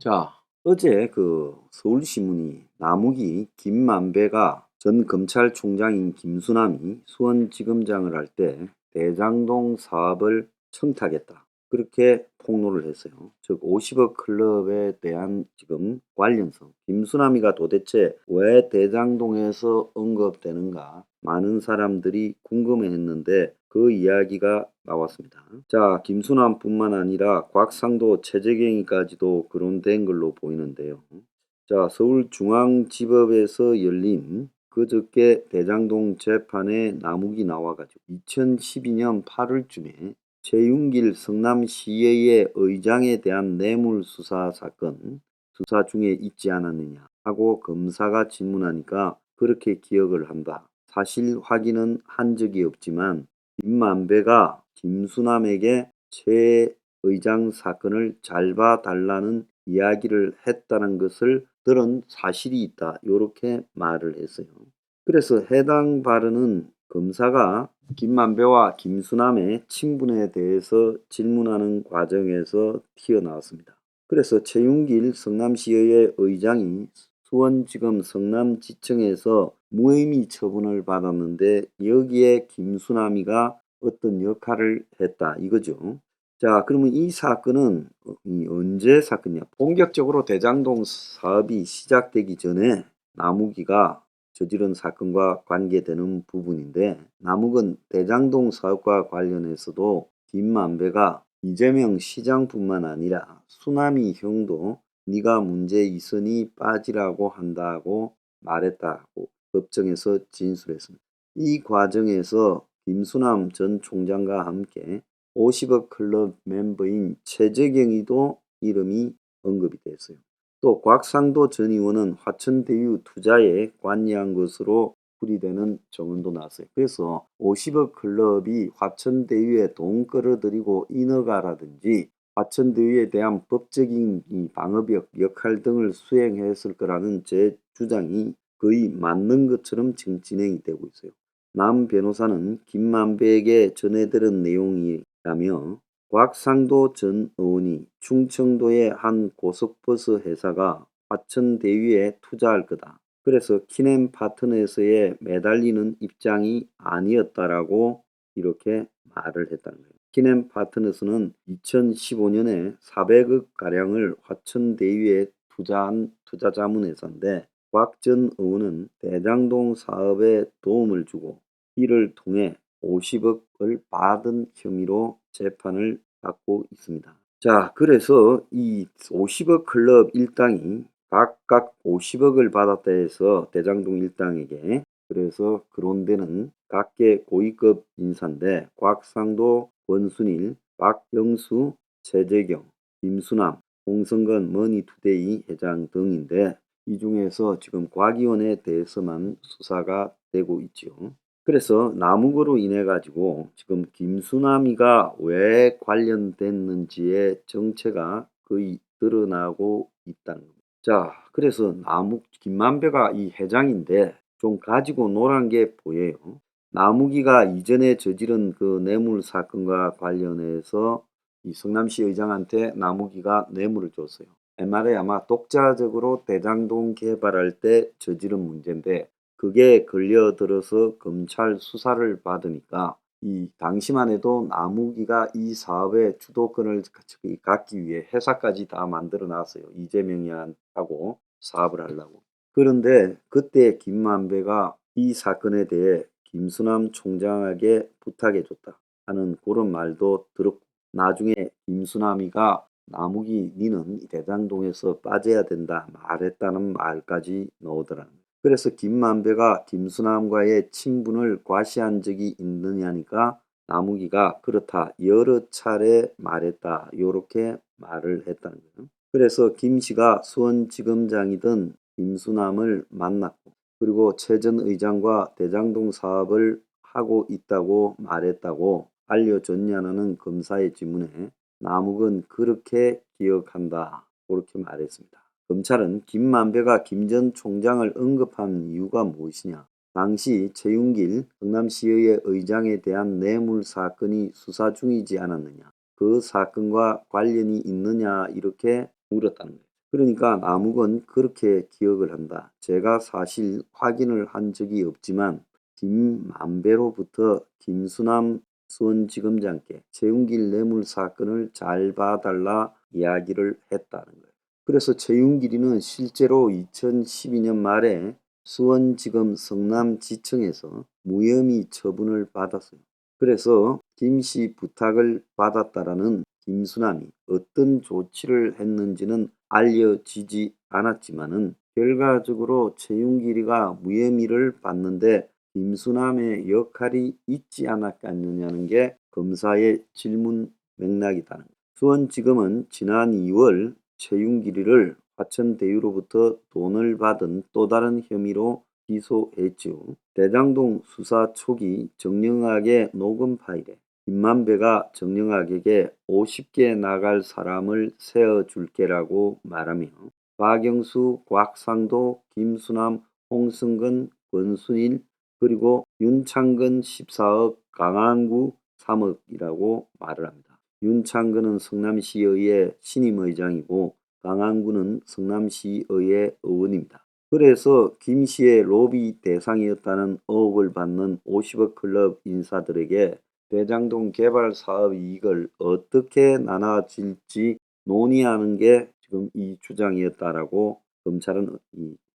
자, 어제 서울신문이 나무기 김만배가 전 검찰총장인 김수남이 수원지검장을 할 때 대장동 사업을 청탁했다. 그렇게 폭로를 했어요. 즉 50억 클럽에 대한 지금 관련성. 김수남이가 도대체 왜 대장동에서 언급되는가 많은 사람들이 궁금해했는데 그 이야기가 나왔습니다. 자, 김수남뿐만 아니라 곽상도, 최재경이까지도 거론된 걸로 보이는데요. 자, 서울중앙지법에서 열린 그저께 대장동 재판에 나무기 나와가지고 2012년 8월쯤에 최윤길 성남시의회 의장에 대한 뇌물수사 사건 수사 중에 있지 않았느냐 하고 검사가 질문하니까 그렇게 기억을 한다. 사실 확인은 한 적이 없지만 김만배가 김수남에게 최 의장 사건을 잘 봐달라는 이야기를 했다는 것을 들은 사실이 있다. 이렇게 말을 했어요. 그래서 해당 발언은 검사가 김만배와 김수남의 친분에 대해서 질문하는 과정에서 튀어나왔습니다. 그래서 최윤길 성남시의회 의장이 수원지검 성남지청에서 무혐의 처분을 받았는데 여기에 김수남이가 어떤 역할을 했다 이거죠. 자, 그러면 이 사건은 언제 사건이냐? 본격적으로 대장동 사업이 시작되기 전에 나무기가 저지른 사건과 관계되는 부분인데 남욱은 대장동 사업과 관련해서도 김만배가 이재명 시장뿐만 아니라 수남이 형도 네가 문제 있으니 빠지라고 한다고 말했다고 법정에서 진술했습니다. 이 과정에서 김수남 전 총장과 함께 50억 클럽 멤버인 최재경이도 이름이 언급이 됐어요. 또 곽상도 전 의원은 화천대유 투자에 관여한 것으로 풀이되는 정언도 나왔어요. 그래서 50억 클럽이 화천대유에 돈 끌어들이고 인허가라든지 화천대유에 대한 법적인 방어력 역할 등을 수행했을 거라는 제 주장이 거의 맞는 것처럼 지금 진행이 되고 있어요. 남 변호사는 김만배에게 전해들은 내용이라며 곽상도 전 의원이 충청도의 한 고속버스 회사가 화천대유에 투자할 거다. 그래서 키넨 파트너스에 매달리는 입장이 아니었다라고 이렇게 말을 했다는 거예요. 키넨 파트너스는 2015년에 400억 가량을 화천대유에 투자한 투자자문회사인데 곽 전 의원은 대장동 사업에 도움을 주고 이를 통해 50억을 받은 혐의로 재판을 받고 있습니다. 자, 그래서 이 50억 클럽 일당이 각각 50억을 받았다 해서 대장동 일당에게 그래서 거론되는 각계 고위급 인사인데 곽상도, 권순일, 박영수, 최재경, 김수남, 홍성건 머니투데이 회장 등인데 이 중에서 지금 과기원에 대해서만 수사가 되고 있죠. 그래서 남욱으로 인해 가지고 지금 김수남이가 왜 관련됐는지의 정체가 거의 드러나고 있다는 겁니다. 자, 그래서 남욱 김만배가 이 회장인데 좀 가지고 노란 게 보여요. 남욱이가 이전에 저지른 그 뇌물 사건과 관련해서 이 성남시 의장한테 남욱이가 뇌물을 줬어요. 옛말에 아마 독자적으로 대장동 개발할 때 저지른 문제인데 그게 걸려들어서 검찰 수사를 받으니까 이 당시만 해도 남욱이가 이 사업의 주도권을 갖기 위해 회사까지 다 만들어 놨어요. 이재명이하고 사업을 하려고. 그런데 그때 김만배가 이 사건에 대해 김수남 총장에게 부탁해 줬다 하는 그런 말도 들었고 나중에 김수남이가 남욱이 니는 대장동에서 빠져야 된다 말했다는 말까지 나오더라는 거예요. 그래서 김만배가 김수남과의 친분을 과시한 적이 있느냐니까 남욱이가 그렇다 여러 차례 말했다 요렇게 말을 했다는 거예요. 그래서 김씨가 수원지검장이던 김수남을 만났고 그리고 최 전 의장과 대장동 사업을 하고 있다고 말했다고 알려줬냐는 검사의 질문에 남욱은 그렇게 기억한다 그렇게 말했습니다. 검찰은 김만배가 김 전 총장을 언급한 이유가 무엇이냐. 당시 최윤길 성남시의회 의장에 대한 뇌물 사건이 수사 중이지 않았느냐. 그 사건과 관련이 있느냐 이렇게 물었다는 거예요. 그러니까 남욱은 그렇게 기억을 한다. 제가 사실 확인을 한 적이 없지만 김만배로부터 김수남 수원지검장께 최윤길 뇌물 사건을 잘 봐달라 이야기를 했다는 거예요. 그래서 최윤길이는 실제로 2012년 말에 수원지검 성남지청에서 무혐의 처분을 받았어요. 그래서 김씨 부탁을 받았다라는 김수남이 어떤 조치를 했는지는 알려지지 않았지만은 결과적으로 최윤길이가 무혐의를 받는데 김수남의 역할이 있지 않았겠느냐는 게 검사의 질문 맥락이다는 거예요. 수원지검은 지난 2월 최윤길이를 화천대유로부터 돈을 받은 또 다른 혐의로 기소했죠. 대장동 수사 초기 정영학의 녹음 파일에 김만배가 정영학에게 50개 나갈 사람을 세워줄게라고 말하며 박영수, 곽상도, 김수남, 홍승근, 권순일 그리고 윤창근 14억, 강한구 3억이라고 말을 합니다. 윤창근은 성남시의회 신임의장이고 강한구는 성남시의회 의원입니다. 그래서 김씨의 로비 대상이었다는 의혹을 받는 50억 클럽 인사들에게 대장동 개발 사업 이익을 어떻게 나눠질지 논의하는 게 지금 이 주장이었다라고 검찰은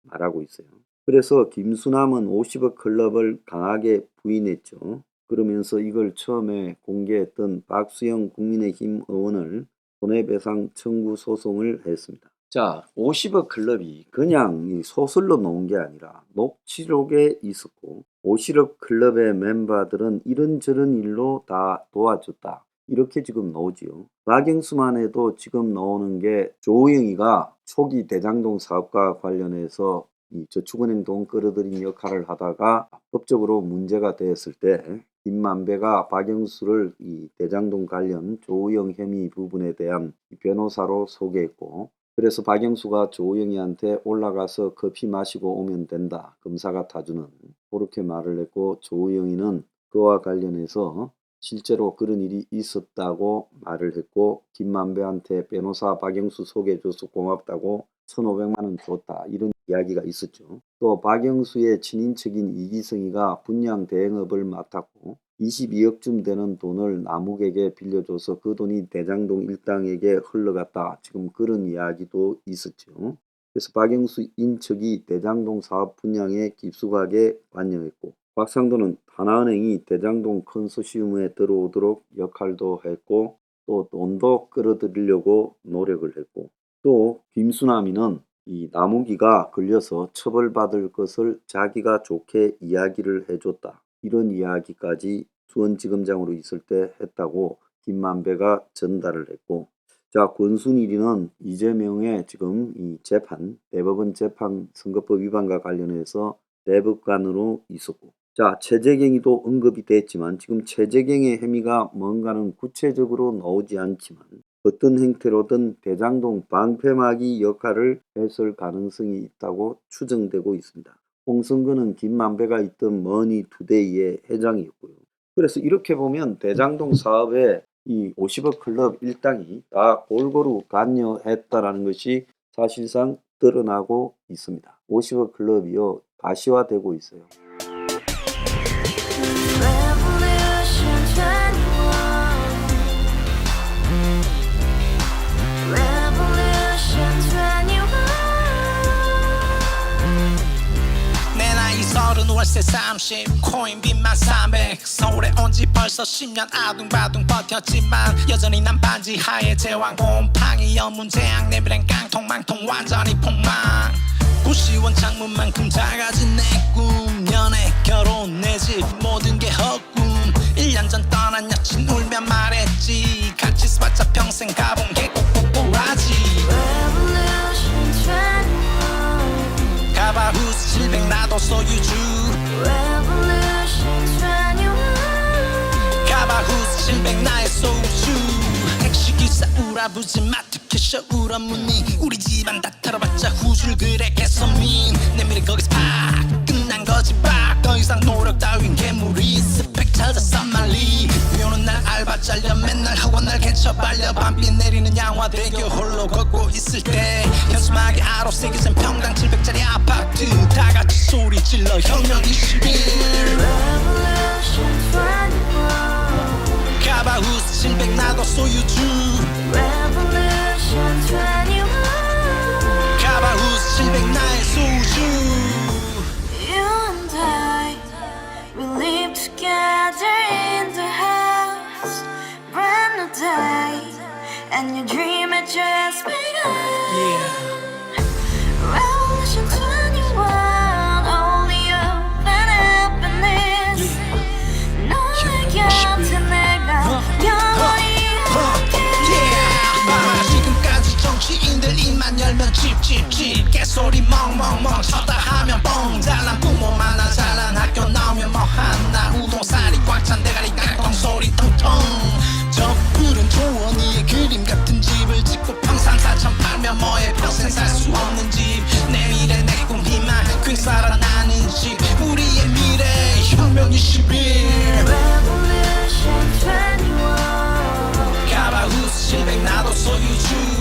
말하고 있어요. 그래서 김수남은 50억 클럽을 강하게 부인했죠. 그러면서 이걸 처음에 공개했던 박수영 국민의힘 의원을 손해배상 청구 소송을 했습니다. 자, 50억 클럽이 그냥 소설로 나온 게 아니라 녹취록에 있었고 50억 클럽의 멤버들은 이런저런 일로 다 도와줬다. 이렇게 지금 나오지요. 박영수만 해도 지금 나오는 게 조우영이가 초기 대장동 사업과 관련해서 이 저축은행 돈 끌어들인 역할을 하다가 법적으로 문제가 되었을 때 김만배가 박영수를 이 대장동 관련 조우영 혐의 부분에 대한 변호사로 소개했고 그래서 박영수가 조우영이한테 올라가서 커피 마시고 오면 된다. 검사가 타주는 그렇게 말을 했고 조우영이는 그와 관련해서 실제로 그런 일이 있었다고 말을 했고 김만배한테 변호사 박영수 소개해줘서 고맙다고 1,500만 원 줬다. 이런 이야기가 있었죠. 또 박영수의 친인척인 이기성이가 분양 대행업을 맡았고 22억쯤 되는 돈을 남욱에게 빌려줘서 그 돈이 대장동 일당에게 흘러갔다. 지금 그런 이야기도 있었죠. 그래서 박영수 인척이 대장동 사업 분양에 깊숙하게 관여했고 곽상도는 하나은행이 대장동 컨소시엄에 들어오도록 역할도 했고 또 돈도 끌어들이려고 노력을 했고 또 김수남이는 이 남욱이가 걸려서 처벌받을 것을 자기가 좋게 이야기를 해줬다. 이런 이야기까지 수원지검장으로 있을 때 했다고 김만배가 전달을 했고 자 권순일이는 이재명의 지금 이 재판 대법원 재판 선거법 위반과 관련해서 대법관으로 있었고 자 최재경이도 언급이 됐지만 지금 최재경의 혐의가 뭔가는 구체적으로 나오지 않지만 어떤 형태로든 대장동 방패막이 역할을 했을 가능성이 있다고 추정되고 있습니다. 홍성근은 김만배가 있던 머니투데이의 회장이었고요. 그래서 이렇게 보면 대장동 사업에 이 50억 클럽 일당이 다 골고루 관여했다라는 것이 사실상 드러나고 있습니다. 50억 클럽이요 가시화되고 있어요. 월세 30 코인빚만 300 서울에 온지 벌써 10년 아둥바둥 버텼지만 여전히 난 반지 하에 제왕 곰팡이 연문제약 내비랭 깡통망통 완전히 폭망 구시원 창문만큼 작아진 내 꿈 연애 결혼 내 집 모든 게 헛꿈 1년 전 떠난 여친 울며 말했지 같이 스파자 평생 가본 게 꼭꼭꼬라지 가바후스 700 나도 소유주 가바후스 700 나의 소주 택시기사 우라부지 마트캐셔 울어무니 우리 집안 다 털어봤자 후줄 그래 개선민 내미래 거기서 팍 끝난 거지 팍 더 이상 노력 따윈 괴물이 스펙 찾아 썸말리 비오는 날 알바 잘려 맨날 학원 날 개쳐 발려 밤비 내리는 양화대교 홀로 걷고 있을 때 현수막에 아로 새겨진 평당 700짜리 아파트 다 같이 소리 질러 혁명 21 Revolution 21 카바후스 700 나도 소유주 Revolution 21 카바후스 700 나의 소주 You and I, we live together in the house. Brand new day, and your dream had just begun. yeah. Revolution 21, only open happiness. 너의 곁에 내가 영원히 함께. 지금까지 정치인들 입만 열면 찝찝찝 개소리 멍멍멍 쳤다 하면 뻥 잘난 부모 만나 잘난 학교 나오면 뭐 하나 우동살이 꽉 찬 대가리 깡통 소리 텅텅 저 푸른 조원이의 그림 같은 집을 짓고 평상사천 팔면 뭐해 평생 살 수 없는 집 내 미래 내 꿈 희망 quick 살아나는 집 우리의 미래 혁명 21 Revolution 21. 카바후스 700 나도 소유주